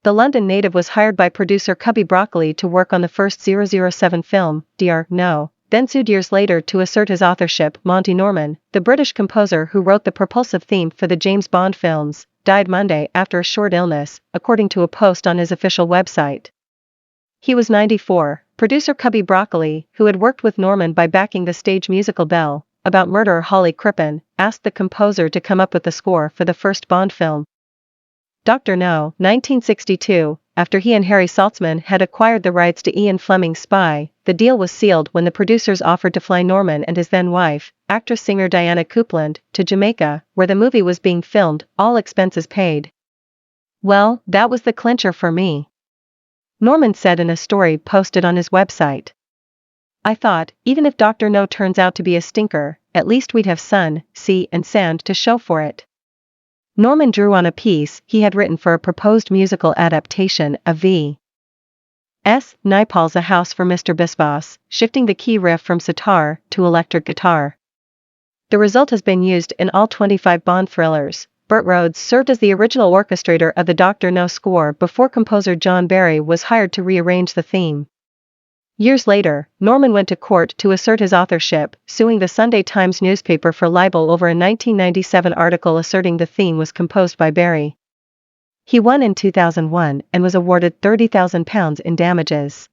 The London native was hired by producer Cubby Broccoli to work on the first 007 film, Dr. No, then sued years later to assert his authorship. Monty Norman, the British composer who wrote the propulsive theme for the James Bond films, died Monday after a short illness, according to a post on his official website. He was 94. Producer Cubby Broccoli, who had worked with Norman by backing the stage musical Belle, About Murder Holly Crippen, asked the composer to come up with the score for the first Bond film. Dr. No, 1962, after he and Harry Saltzman had acquired the rights to Ian Fleming's Spy, the deal was sealed when the producers offered to fly Norman and his then-wife, actress-singer Diana Coupland, to Jamaica, where the movie was being filmed, all expenses paid. "Well, that was the clincher for me," Norman said in a story posted on his website. "I thought, even if Dr. No turns out to be a stinker, at least we'd have sun, sea and sand to show for it." Norman drew on a piece he had written for a proposed musical adaptation of V. S. Naipaul's A House for Mr. Biswas, shifting the key riff from sitar to electric guitar. The result has been used in all 25 Bond thrillers. Burt Rhodes served as the original orchestrator of the Dr. No score before composer John Barry was hired to rearrange the theme. Years later, Norman went to court to assert his authorship, suing the Sunday Times newspaper for libel over a 1997 article asserting the theme was composed by Barry. He won in 2001 and was awarded £30,000 in damages.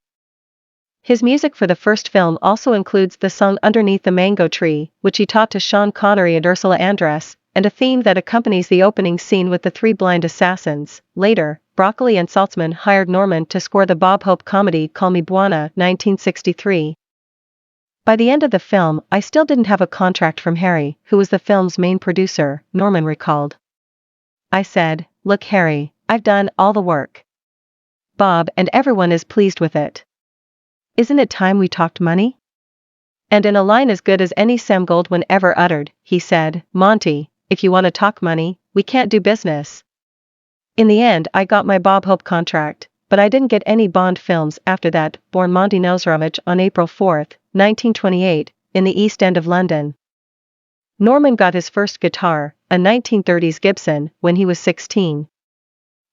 His music for the first film also includes the song Underneath the Mango Tree, which he taught to Sean Connery and Ursula Andress, and a theme that accompanies the opening scene with the three blind assassins. Later, Broccoli and Saltzman hired Norman to score the Bob Hope comedy Call Me Bwana, 1963. "By the end of the film, I still didn't have a contract from Harry, who was the film's main producer," Norman recalled. "I said, 'Look Harry, I've done all the work. Bob and everyone is pleased with it. Isn't it time we talked money?' And in a line as good as any Sam Goldwyn ever uttered, he said, 'Monty, if you want to talk money, we can't do business.' In the end I got my Bob Hope contract, but I didn't get any Bond films after that." Born Monty Nosrovich on April 4, 1928, in the East End of London. Norman got his first guitar, a 1930s Gibson, when he was 16.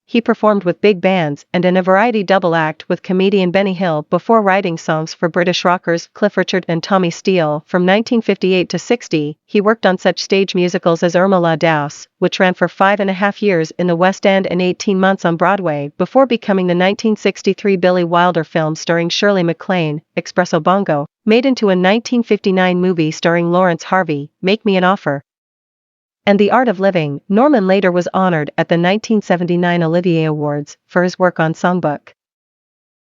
He performed with big bands and in a variety double act with comedian Benny Hill before writing songs for British rockers Cliff Richard and Tommy Steele. From 1958 to 60, he worked on such stage musicals as Irma La Douce, which ran for 5.5 years in the West End and 18 months on Broadway before becoming the 1963 Billy Wilder film starring Shirley MacLaine, Espresso Bongo, made into a 1959 movie starring Lawrence Harvey, Make Me an Offer. And The Art of Living. Norman later was honored at the 1979 Olivier Awards for his work on Songbook.